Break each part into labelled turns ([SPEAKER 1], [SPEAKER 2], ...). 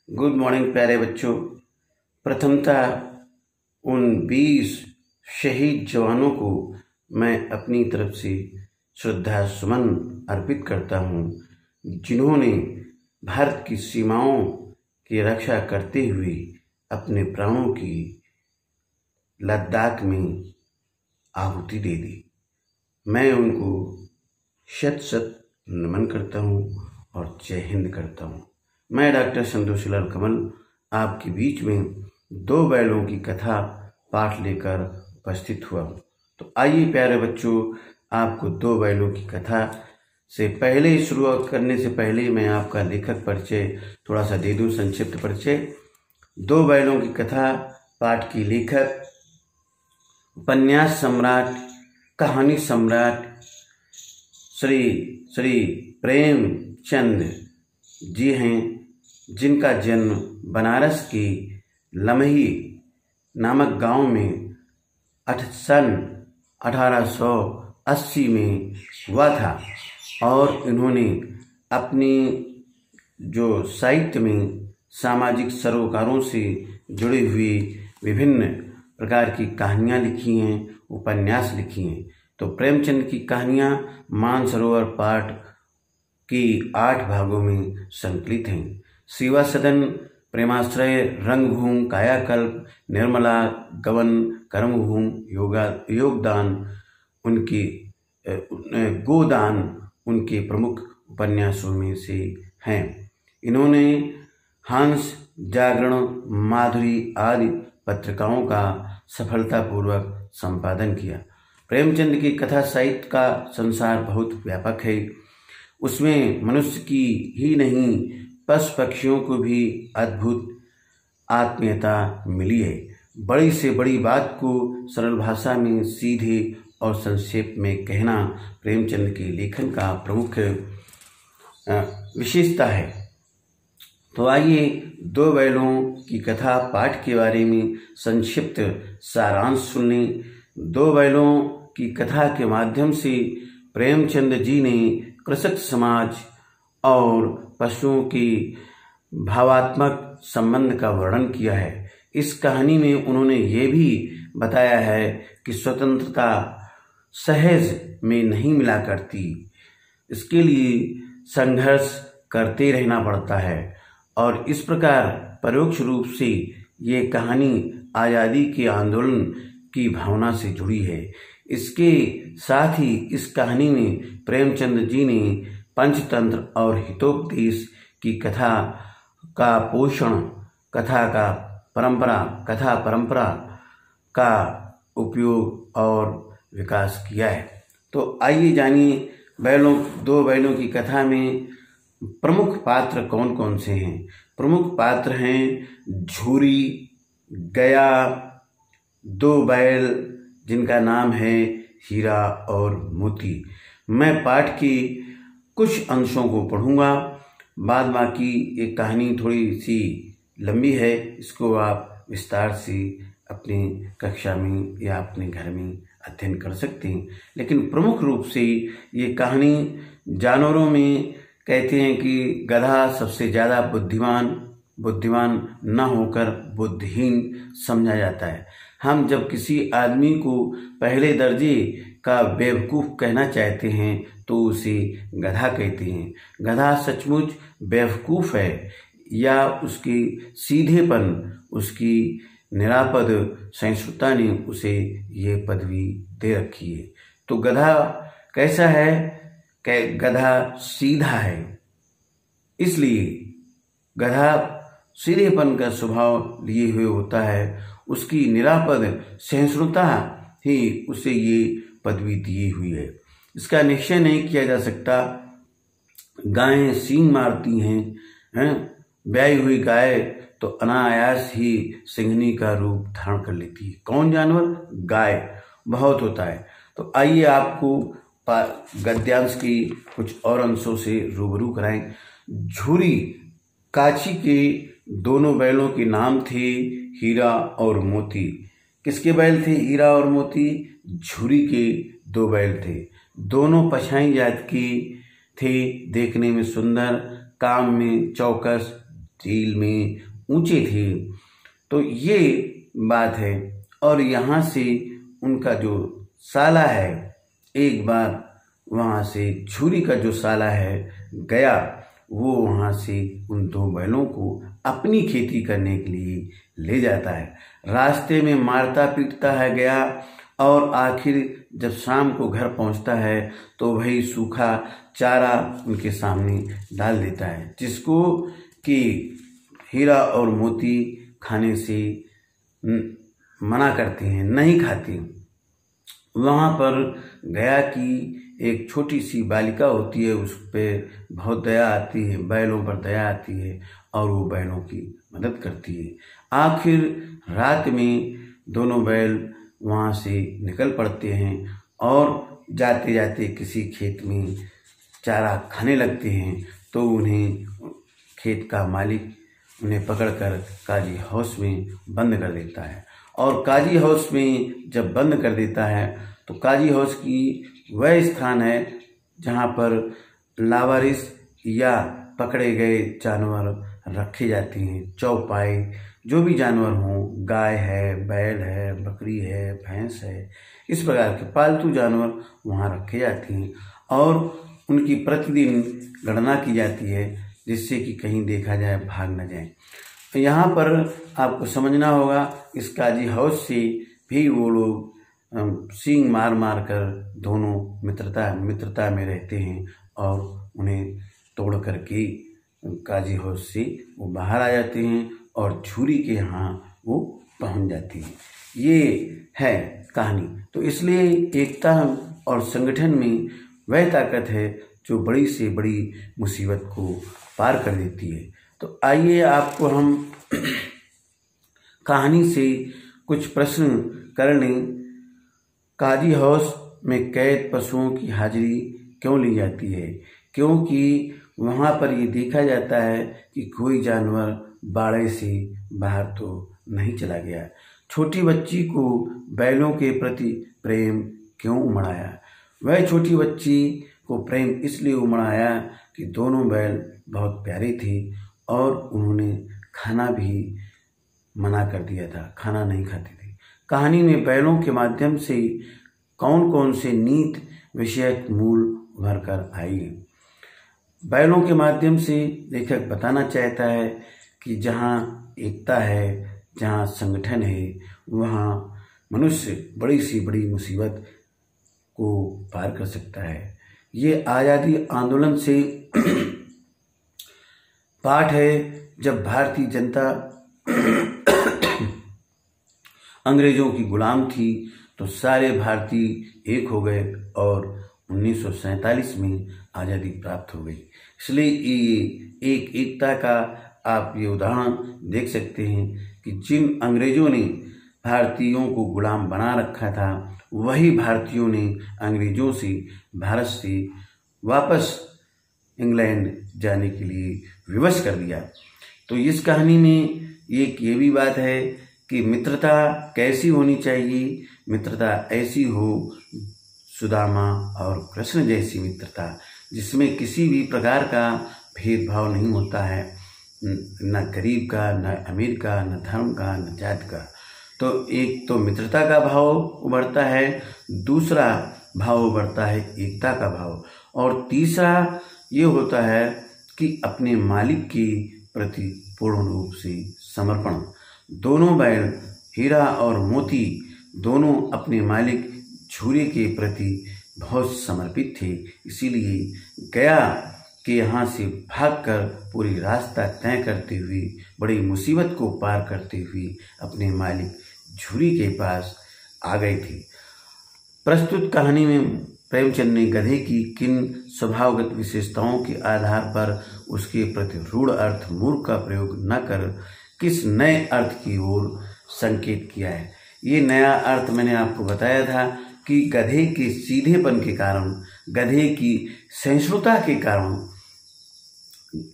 [SPEAKER 1] Good morning प्यारे बच्चों। प्रथमतः उन 20 शहीद जवानों को मैं अपनी तरफ से श्रद्धा सुमन अर्पित करता हूं, जिन्होंने भारत की सीमाओं की रक्षा करते हुए अपने प्राणों की लद्दाख में आहुति दे दी। मैं उनको शत शत नमन करता हूं और जय हिंद करता हूं। मैं डॉक्टर संतोषीलाल कमल आपके बीच में 2 बैलों की कथा पाठ लेकर उपस्थित हुआ हूँ। तो आइए प्यारे बच्चों, आपको 2 बैलों की कथा से पहले शुरुआत करने से पहले मैं आपका लेखक परिचय थोड़ा सा दे दूं, संक्षिप्त परिचय। 2 बैलों की कथा पाठ की लेखक उपन्यास सम्राट, कहानी सम्राट श्री प्रेमचंद जी हैं, जिनका जन्म बनारस की लमही नामक गांव में सन 1880 में हुआ था। और इन्होंने अपनी जो साहित्य में सामाजिक सरोकारों से जुड़ी हुई विभिन्न प्रकार की कहानियाँ लिखी हैं, उपन्यास लिखी हैं। तो प्रेमचंद की कहानियाँ मानसरोवर पाठ की 8 भागों में संकलित हैं। सेवा सदन, प्रेमाश्रय, रंगभूमि, कायाकल्प, निर्मला, गवन, कर्मभूमि, योगदान, उनकी गोदान उनके प्रमुख उपन्यासों में से हैं। इन्होंने हंस, जागरण, माधुरी आदि पत्रिकाओं का सफलतापूर्वक संपादन किया। प्रेमचंद की कथा साहित्य का संसार बहुत व्यापक है। उसमें मनुष्य की ही नहीं, पशु पक्षियों को भी अद्भुत आत्मीयता मिली है। बड़ी से बड़ी बात को सरल भाषा में सीधे और संक्षेप में कहना प्रेमचंद के लेखन का प्रमुख विशेषता है। तो आइए 2 बैलों की कथा पाठ के बारे में संक्षिप्त सारांश सुन लें। 2 बैलों की कथा के माध्यम से प्रेमचंद जी ने कृषक समाज और पशुओं की भावात्मक संबंध का वर्णन किया है। इस कहानी में उन्होंने ये भी बताया है कि स्वतंत्रता सहज में नहीं मिला करती, इसके लिए संघर्ष करते रहना पड़ता है। और इस प्रकार परोक्ष रूप से ये कहानी आज़ादी के आंदोलन की भावना से जुड़ी है। इसके साथ ही इस कहानी में प्रेमचंद जी ने पंचतंत्र और हितोपदेश की कथा का पोषण, कथा परंपरा का उपयोग और विकास किया है। तो आइए जानिए 2 बैलों की कथा में प्रमुख पात्र कौन कौन से हैं। प्रमुख पात्र हैं झूरी, गया, 2 बैल जिनका नाम है हीरा और मोती। मैं पाठ की कुछ अंशों को पढ़ूंगा, बाद बाकी एक कहानी थोड़ी सी लंबी है, इसको आप विस्तार से अपनी कक्षा में या अपने घर में अध्ययन कर सकते हैं। लेकिन प्रमुख रूप से ये कहानी जानवरों में कहते हैं कि गधा सबसे ज़्यादा बुद्धिमान न होकर बुद्धिहीन समझा जाता है। हम जब किसी आदमी को पहले दर्जे का बेवकूफ़ कहना चाहते हैं तो उसे गधा कहते हैं। गधा सचमुच बेवकूफ़ है या उसकी सीधेपन, उसकी निरापद सहिष्णुता ने उसे ये पदवी दे रखी है। तो गधा कैसा है? गधा सीधा है, इसलिए गधा सीधेपन का स्वभाव लिए हुए होता है। उसकी निरापद सहिष्णुता ही उसे ये पदवी दी हुई है। इसका निश्चय नहीं किया जा सकता। गायें सींग मारती हैं, ब्याई हुई गाय तो अनायास ही सिंहनी का रूप धारण कर लेती है। कौन जानवर? गाय। बहुत होता है। तो आइए आपको गद्यांश की कुछ और अंशों से रूबरू कराएं। झूरी काची के दोनों बैलों के नाम थे हीरा और मोती। किसके बैल थे हीरा और मोती? झूरी के 2 बैल थे। दोनों पछाई जात की थे, देखने में सुंदर, काम में चौकस, चील में ऊंचे थे। तो ये बात है। और यहाँ से उनका जो साला है, एक बार वहाँ से झूरी का जो साला है गया, वो वहाँ से उन 2 बैलों को अपनी खेती करने के लिए ले जाता है। रास्ते में मारता पीटता है गया, और आखिर जब शाम को घर पहुँचता है तो वही सूखा चारा उनके सामने डाल देता है, जिसको कि हीरा और मोती खाने से मना करते हैं, नहीं खाते। वहाँ पर गया की एक छोटी सी बालिका होती है, उस पर बहुत दया आती है, बैलों पर दया आती है और वो बैलों की मदद करती है। आखिर रात में दोनों बैल वहाँ से निकल पड़ते हैं और जाते जाते किसी खेत में चारा खाने लगते हैं। तो उन्हें खेत का मालिक उन्हें पकड़कर काजी हाउस में बंद कर देता है। और काजी हाउस में जब बंद कर देता है तो काजी हाउस की वह स्थान है जहाँ पर लावारिस या पकड़े गए जानवर रखे जाते हैं। चौपाई जो भी जानवर हों, गाय है, बैल है, बकरी है, भैंस है, इस प्रकार के पालतू जानवर वहाँ रखे जाते हैं और उनकी प्रतिदिन गणना की जाती है, जिससे कि कहीं देखा जाए भाग न जाए। तो यहाँ पर आपको समझना होगा, इस काजी हाउस से भी वो लोग सींग मार मार कर दोनों मित्रता में रहते हैं और उन्हें तोड़ करके काजी हाउस से वो बाहर आ जाते हैं और झूरी के यहाँ वो पहुँच जाती है। ये है कहानी। तो इसलिए एकता और संगठन में वह ताकत है जो बड़ी से बड़ी मुसीबत को पार कर देती है। तो आइए आपको हम कहानी से कुछ प्रश्न कर लें। काजी हाउस में कैद पशुओं की हाजिरी क्यों ली जाती है? क्योंकि वहाँ पर ये देखा जाता है कि कोई जानवर बाड़े से बाहर तो नहीं चला गया। छोटी बच्ची को बैलों के प्रति प्रेम क्यों उमड़ाया? वह छोटी बच्ची को प्रेम इसलिए उमड़ाया कि दोनों बैल बहुत प्यारे थे और उन्होंने खाना भी मना कर दिया था, खाना नहीं खाते थे। कहानी में बैलों के माध्यम से कौन कौन से नीति विषयक मूल उभर कर आई? बैलों के माध्यम से लेखक बताना चाहता है कि जहाँ एकता है, जहाँ संगठन है, वहाँ मनुष्य बड़ी से बड़ी मुसीबत को पार कर सकता है। ये आज़ादी आंदोलन से पाठ है। जब भारतीय जनता अंग्रेजों की गुलाम थी तो सारे भारतीय एक हो गए और 1947 में आज़ादी प्राप्त हो गई। इसलिए ये एक एकता का आप ये उदाहरण देख सकते हैं कि जिन अंग्रेजों ने भारतीयों को गुलाम बना रखा था, वही भारतीयों ने अंग्रेजों से भारत से वापस इंग्लैंड जाने के लिए विवश कर दिया। तो इस कहानी में एक ये भी बात है कि मित्रता कैसी होनी चाहिए। मित्रता ऐसी हो, सुदामा और कृष्ण जैसी मित्रता, जिसमें किसी भी प्रकार का भेदभाव नहीं होता है, न गरीब का, न अमीर का, न धर्म का, न जाति का। तो एक तो मित्रता का भाव उभरता है, दूसरा भाव उभरता है एकता का भाव, और तीसरा ये होता है कि अपने मालिक के प्रति पूर्ण रूप से समर्पण। दोनों बैल हीरा और मोती दोनों अपने मालिक झूरे के प्रति बहुत समर्पित थे। इसीलिए गया के यहाँ से भागकर पूरी रास्ता तय करते हुए, बड़ी मुसीबत को पार करते हुए अपने मालिक झूरी के पास आ गए थे। प्रस्तुत कहानी में प्रेमचंद ने गधे की किन स्वभावगत विशेषताओं के आधार पर उसके प्रति रूढ़ अर्थ मूर्ख का प्रयोग न कर किस नए अर्थ की ओर संकेत किया है? ये नया अर्थ मैंने आपको बताया था कि गधे के सीधेपन के कारण, गधे की सहिष्णुता के कारण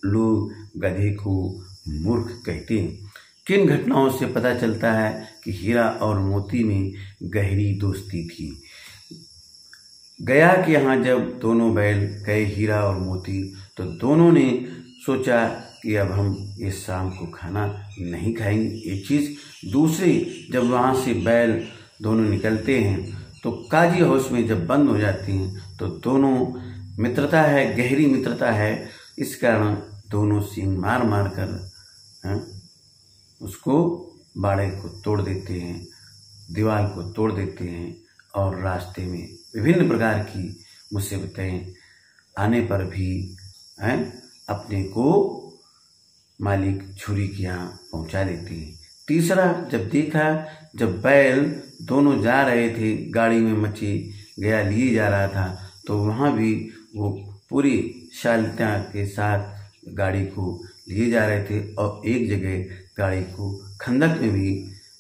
[SPEAKER 1] लोग गधे को मूर्ख कहते हैं। किन घटनाओं से पता चलता है कि हीरा और मोती में गहरी दोस्ती थी? गया के यहाँ जब दोनों बैल गए हीरा और मोती, तो दोनों ने सोचा कि अब हम इस शाम को खाना नहीं खाएंगे, एक चीज़। दूसरी, जब वहाँ से बैल दोनों निकलते हैं तो काजी हाउस में जब बंद हो जाती हैं तो दोनों मित्रता है, गहरी मित्रता है, इस कारण दोनों सींग मार मार कर उसको बाड़े को तोड़ देते हैं, दीवार को तोड़ देते हैं। और रास्ते में विभिन्न प्रकार की मुसीबतें आने पर भी अपने को मालिक छुरी के यहाँ पहुँचा देते हैं। तीसरा, जब देखा, जब बैल दोनों जा रहे थे, गाड़ी में मची गया लिए जा रहा था, तो वहाँ भी वो पूरी शालीनता के साथ गाड़ी को लिए जा रहे थे और एक जगह गाड़ी को खंदक में भी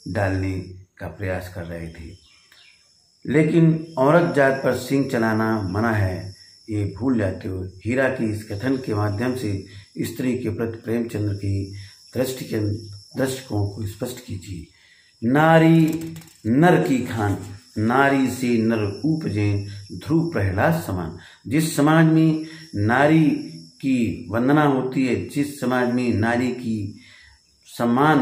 [SPEAKER 1] डालने का प्रयास कर रहे थे। लेकिन औरत जात पर सींग चलाना मना है, ये भूल जाते हो। हीरा की इस कथन के माध्यम से स्त्री के प्रति प्रेमचंद्र की दृष्टिकोण को स्पष्ट कीजिए। नारी नर की खान, नारी से नर उपजे, ध्रुव प्रहलाद समान। जिस समाज में नारी की वंदना होती है, जिस समाज में नारी की सम्मान,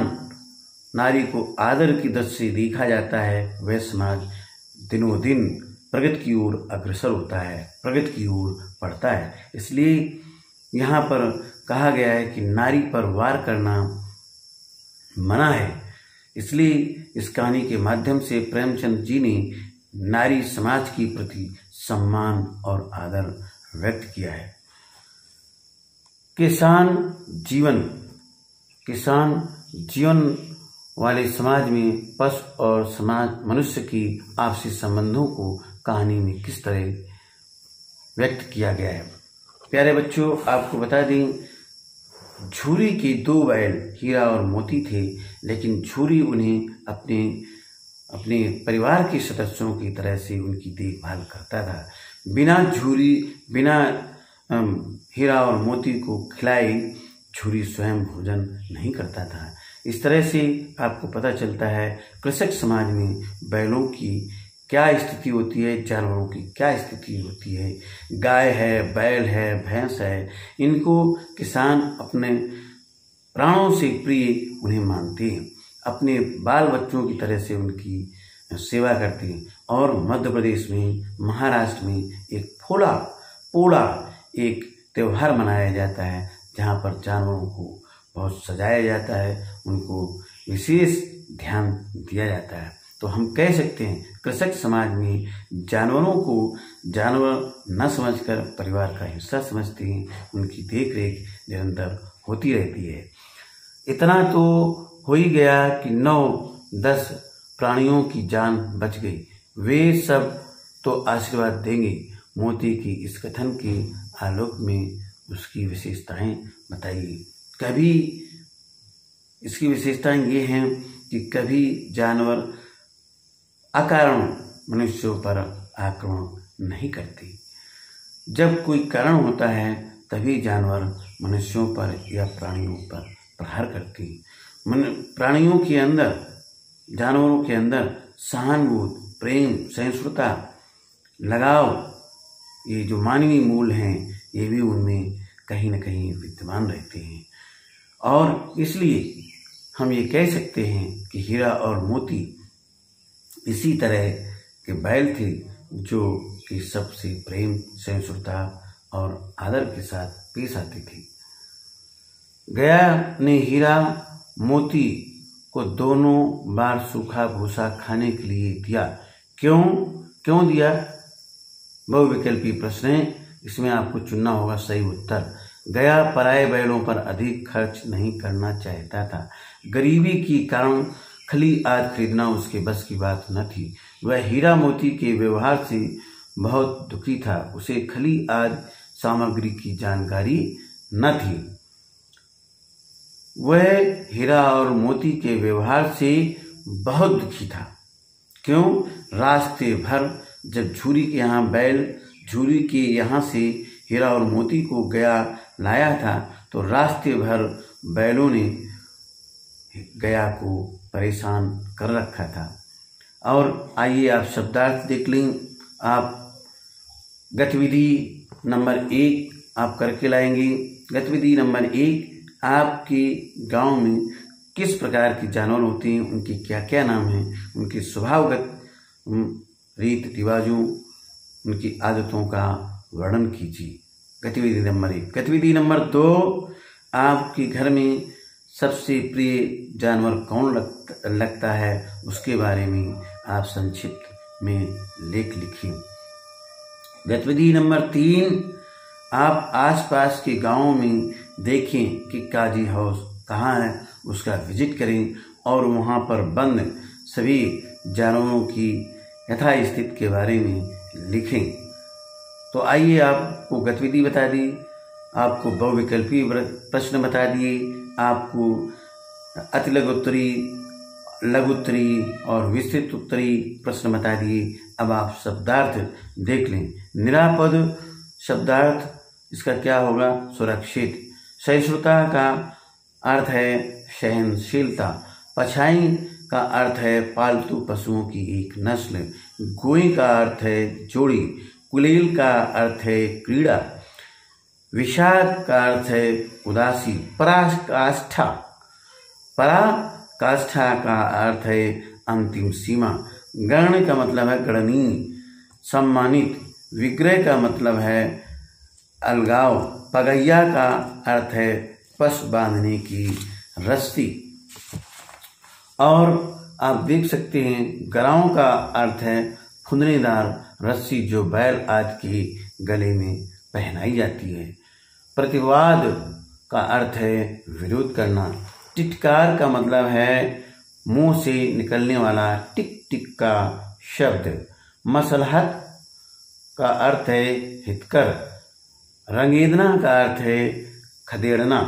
[SPEAKER 1] नारी को आदर की दृष्टि से देखा जाता है, वह समाज दिनों दिन प्रगति की ओर अग्रसर होता है, प्रगति की ओर बढ़ता है। इसलिए यहाँ पर कहा गया है कि नारी पर वार करना मना है। इसलिए इस कहानी के माध्यम से प्रेमचंद जी ने नारी समाज के प्रति सम्मान और आदर व्यक्त किया है। किसान जीवन वाले समाज में पशु और मनुष्य की आपसी संबंधों को कहानी में किस तरह व्यक्त किया गया है। प्यारे बच्चों, आपको बता दें, झूरी के 2 बैल हीरा और मोती थे, लेकिन झूरी उन्हें अपने परिवार के सदस्यों की तरह से उनकी देखभाल करता था। बिना हीरा और मोती को खिलाए झूरी स्वयं भोजन नहीं करता था। इस तरह से आपको पता चलता है कृषक समाज में बैलों की क्या स्थिति होती है, जानवरों की क्या स्थिति होती है। गाय है, बैल है, भैंस है, इनको किसान अपने प्राणों से प्रिय उन्हें मानते हैं, अपने बाल बच्चों की तरह से उनकी सेवा करते हैं। और मध्य प्रदेश में, महाराष्ट्र में एक पोड़ा एक त्यौहार मनाया जाता है, जहाँ पर जानवरों को बहुत सजाया जाता है, उनको विशेष ध्यान दिया जाता है। तो हम कह सकते हैं कृषक समाज में जानवरों को जानवर न समझकर परिवार का हिस्सा समझते हैं, उनकी देखरेख निरंतर होती रहती है। इतना तो हो ही गया कि 9-10 प्राणियों की जान बच गई, वे सब तो आशीर्वाद देंगे। मोती की इस कथन के आलोक में उसकी विशेषताएं बताइए। कभी इसकी विशेषताएं ये हैं कि कभी जानवर अकारण मनुष्यों पर आक्रमण नहीं करते। जब कोई कारण होता है तभी जानवर मनुष्यों पर या प्राणियों पर प्रहार करते हैं। प्राणियों के अंदर, जानवरों के अंदर सहानुभूति, प्रेम, सहिष्णुता, लगाव, ये जो मानवीय मूल हैं, ये भी उनमें कहीं न कहीं विद्यमान रहते हैं। और इसलिए हम ये कह सकते हैं कि हीरा और मोती इसी तरह के बैल थे जो कि सबसे प्रेम, सहिष्णुता और आदर के साथ पेश आते थे। गया ने हीरा मोती को दोनों बार सूखा भूसा खाने के लिए दिया। क्यों दिया? बहुविकल्पी प्रश्न है, इसमें आपको चुनना होगा सही उत्तर। गया पराये बैलों पर अधिक खर्च नहीं करना चाहता था। गरीबी के कारण खली आदि खरीदना उसके बस की बात न थी। वह हीरा मोती के व्यवहार से बहुत दुखी था। उसे खली आदि सामग्री की जानकारी न थी। वह हीरा और मोती के व्यवहार से बहुत दुखी था। क्यों? रास्ते भर जब झूरी के यहाँ बैल, झूरी के यहाँ से हीरा और मोती को गया लाया था, तो रास्ते भर बैलों ने गया को परेशान कर रखा था। और आइए आप शब्दार्थ देख लें। आप गतिविधि नंबर 1 आप करके लाएंगे। गतिविधि नंबर 1, आपके गांव में किस प्रकार के जानवर होते हैं, उनके क्या क्या नाम हैं, उनके स्वभावगत रीत रिवाजों, उनकी आदतों का वर्णन कीजिए। गतिविधि नंबर 1। गतिविधि नंबर 2, आपके घर में सबसे प्रिय जानवर कौन लगता है, उसके बारे में आप संक्षिप्त में लेख लिखिए। गतिविधि नंबर 3, आप आसपास के गांवों में देखें कि काजी हाउस कहाँ है, उसका विजिट करें और वहाँ पर बंद सभी जानवरों की यथास्थिति के बारे में लिखें। तो आइए आपको गतिविधि बता दी, आपको बहुविकल्पी प्रश्न बता दिए, आपको अति लघुत्तरी, लघुत्तरी और विस्तृत उत्तरी प्रश्न बता दिए। अब आप शब्दार्थ देख लें। निरापद शब्दार्थ इसका क्या होगा? सुरक्षित। सहिष्णुता का अर्थ है सहनशीलता। पछाई का अर्थ है पालतू पशुओं की एक नस्ल। गोई का अर्थ है जोड़ी। कुलेल का अर्थ है क्रीड़ा। विषाद का अर्थ है उदासी। पराकाष्ठा का अर्थ है अंतिम सीमा। गण का मतलब है गणनीय, सम्मानित। विग्रह का मतलब है अलगाव। पगैया का अर्थ है पशु बांधने की रस्सी। और आप देख सकते हैं गराओं का अर्थ है फुंदनेदार रस्सी जो बैल आदि के गले में पहनाई जाती है। प्रतिवाद का अर्थ है विरोध करना। टिटकार का मतलब है मुंह से निकलने वाला टिक टिक का शब्द। मसलहत का अर्थ है हितकर। रंगेदना का अर्थ है खदेड़ना।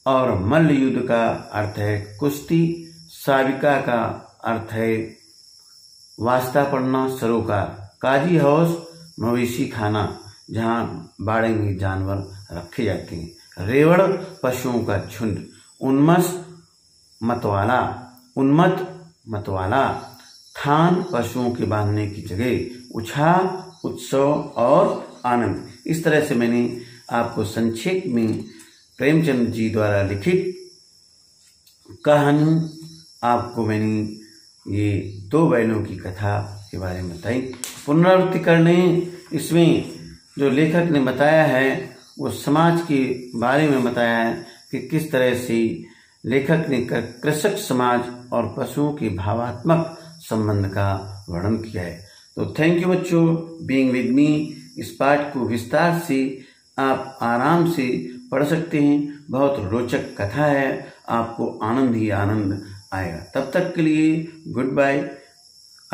[SPEAKER 1] और मल्ल युद्ध का अर्थ है कुश्ती। साविका का अर्थ है वास्ता पड़ना, सरोकार। काजी हाउस मवेशी खाना, जहाँ बाड़े में जानवर रखे जाते हैं। रेवड़ पशुओं का झुंड। उन्मत्त मतवाला। थान पशुओं के बांधने की जगह। उछाल उत्सव और आनंद। इस तरह से मैंने आपको संक्षेप में प्रेमचंद जी द्वारा लिखित कहानी आपको मैंने ये 2 बैलों की कथा के बारे में बताई। पुनरावृत्ति करने इसमें जो लेखक ने बताया है वो समाज के बारे में बताया है कि किस तरह से लेखक ने कृषक समाज और पशुओं के भावात्मक संबंध का वर्णन किया है। तो थैंक यू बच्चों बीइंग विद मी। इस पाठ को विस्तार से आप आराम से पढ़ सकते हैं। बहुत रोचक कथा है, आपको आनंद ही आनंद आएगा। तब तक के लिए goodbye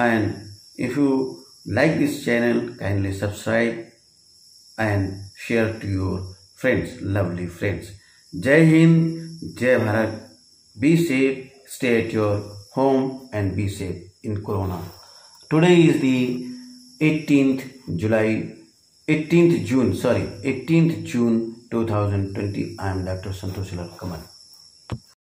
[SPEAKER 1] and if you like this channel, kindly subscribe and share to your friends, lovely friends. Jai Hind, Jai Bharat. Be safe, stay at your home and be safe in Corona. Today is the 18th June 2020. I am Dr. Santosh Kamal.